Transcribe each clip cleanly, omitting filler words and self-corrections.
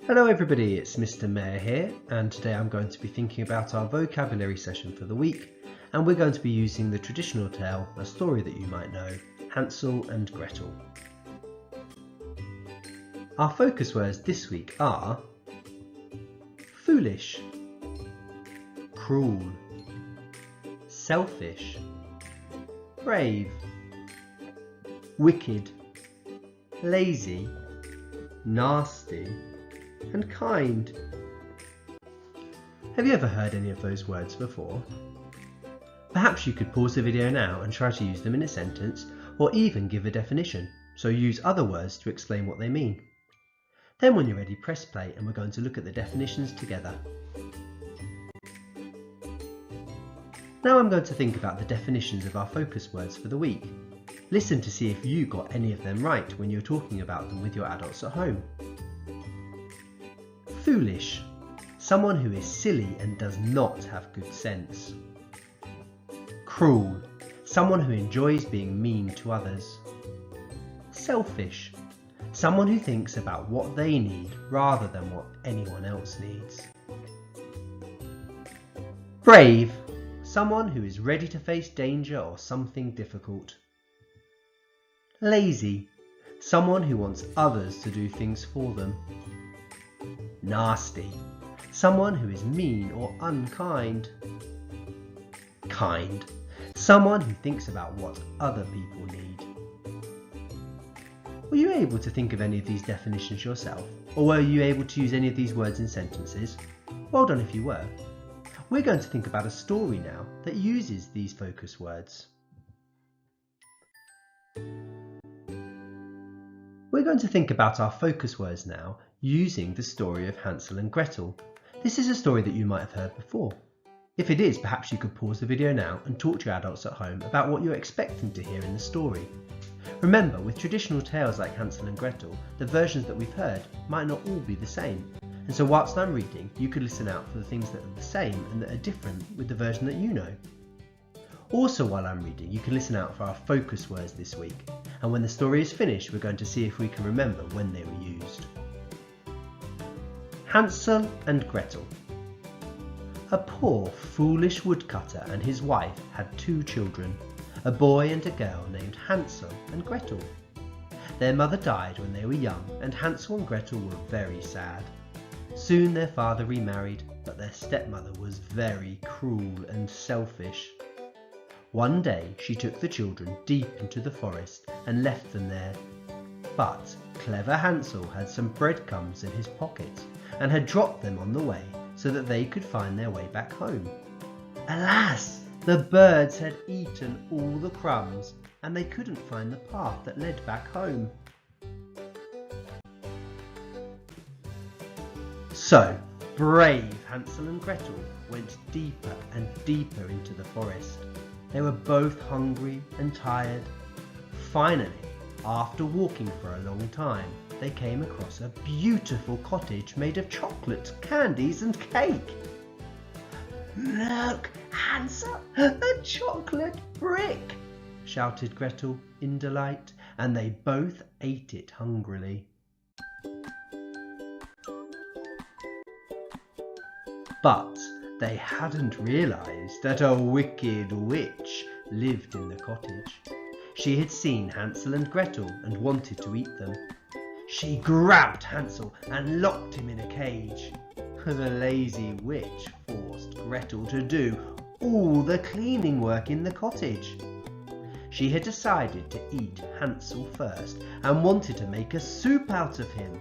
Hello everybody, it's Mr. Mayor here, and today I'm going to be thinking about our vocabulary session for the week, and we're going to be using the traditional tale, a story that you might know, Hansel and Gretel. Our focus words this week are foolish, cruel, selfish, brave, wicked, lazy, nasty, and kind. Have you ever heard any of those words before? Perhaps you could pause the video now and try to use them in a sentence, or even give a definition, so use other words to explain what they mean. Then when you're ready, press play and we're going to look at the definitions together. Now I'm going to think about the definitions of our focus words for the week. Listen to see if you got any of them right when you're talking about them with your adults at home. Foolish, someone who is silly and does not have good sense. Cruel, someone who enjoys being mean to others. Selfish, someone who thinks about what they need rather than what anyone else needs. Brave, someone who is ready to face danger or something difficult. Lazy, someone who wants others to do things for them. Nasty, someone who is mean or unkind. Kind, someone who thinks about what other people need. Were you able to think of any of these definitions yourself, or were you able to use any of these words in sentences? Well done if you were. We're going to think about a story now that uses these focus words. We're going to think about our focus words now using the story of Hansel and Gretel. This is a story that you might have heard before. If it is, perhaps you could pause the video now and talk to your adults at home about what you're expecting to hear in the story. Remember, with traditional tales like Hansel and Gretel, the versions that we've heard might not all be the same. And so whilst I'm reading, you could listen out for the things that are the same and that are different with the version that you know. Also, while I'm reading, you can listen out for our focus words this week. And when the story is finished, we're going to see if we can remember when they were used. Hansel and Gretel. A poor, foolish woodcutter and his wife had two children, a boy and a girl named Hansel and Gretel. Their mother died when they were young, and Hansel and Gretel were very sad. Soon their father remarried, but their stepmother was very cruel and selfish. One day she took the children deep into the forest and left them there. But clever Hansel had some breadcrumbs in his pocket and had dropped them on the way so that they could find their way back home. Alas! The birds had eaten all the crumbs and they couldn't find the path that led back home. So, brave Hansel and Gretel went deeper and deeper into the forest. They were both hungry and tired. Finally, after walking for a long time, they came across a beautiful cottage made of chocolate, candies and cake. "Look, Hansel, a chocolate brick!" shouted Gretel in delight, and they both ate it hungrily. But they hadn't realised that a wicked witch lived in the cottage. She had seen Hansel and Gretel and wanted to eat them. She grabbed Hansel and locked him in a cage. The lazy witch forced Gretel to do all the cleaning work in the cottage. She had decided to eat Hansel first and wanted to make a soup out of him.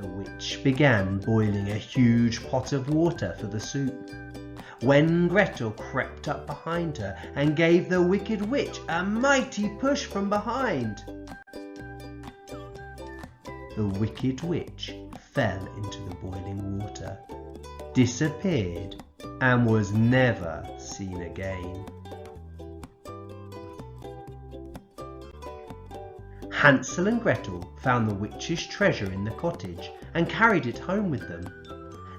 The witch began boiling a huge pot of water for the soup, when Gretel crept up behind her and gave the wicked witch a mighty push from behind. The wicked witch fell into the boiling water, disappeared, and was never seen again. Hansel and Gretel found the witch's treasure in the cottage and carried it home with them.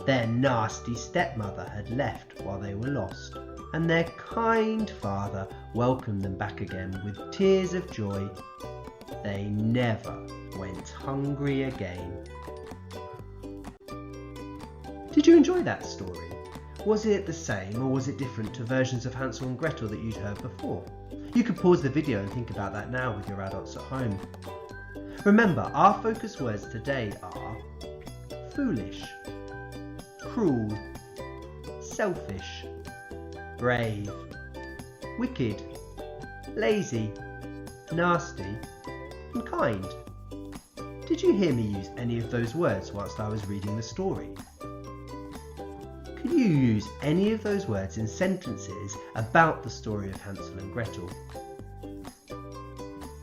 Their nasty stepmother had left while they were lost, and their kind father welcomed them back again with tears of joy. They never went hungry again. you enjoy that story? Was it the same, or was it different to versions of Hansel and Gretel that you'd heard before? You could pause the video and think about that now with your adults at home. Remember, our focus words today are foolish, cruel, selfish, brave, wicked, lazy, nasty, and kind. Did you hear me use any of those words whilst I was reading the story? Could you use any of those words in sentences about the story of Hansel and Gretel?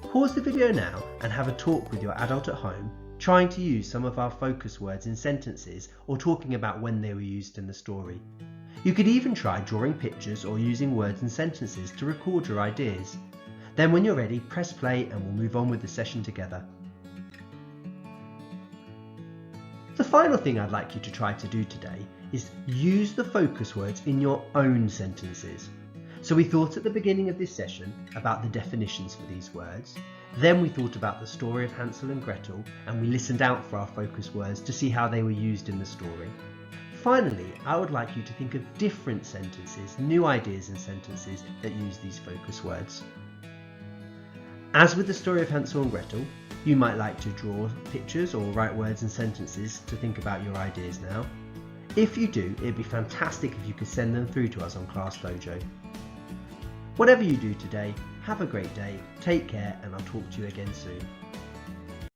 Pause the video now and have a talk with your adult at home, trying to use some of our focus words in sentences or talking about when they were used in the story. You could even try drawing pictures or using words and sentences to record your ideas. Then when you're ready, press play and we'll move on with the session together. The final thing I'd like you to try to do today is use the focus words in your own sentences. So we thought at the beginning of this session about the definitions for these words. Then we thought about the story of Hansel and Gretel and we listened out for our focus words to see how they were used in the story. Finally, I would like you to think of different sentences, new ideas in sentences that use these focus words. As with the story of Hansel and Gretel, you might like to draw pictures or write words and sentences to think about your ideas now. If you do, it'd be fantastic if you could send them through to us on Class Dojo. Whatever you do today, have a great day, take care, and I'll talk to you again soon.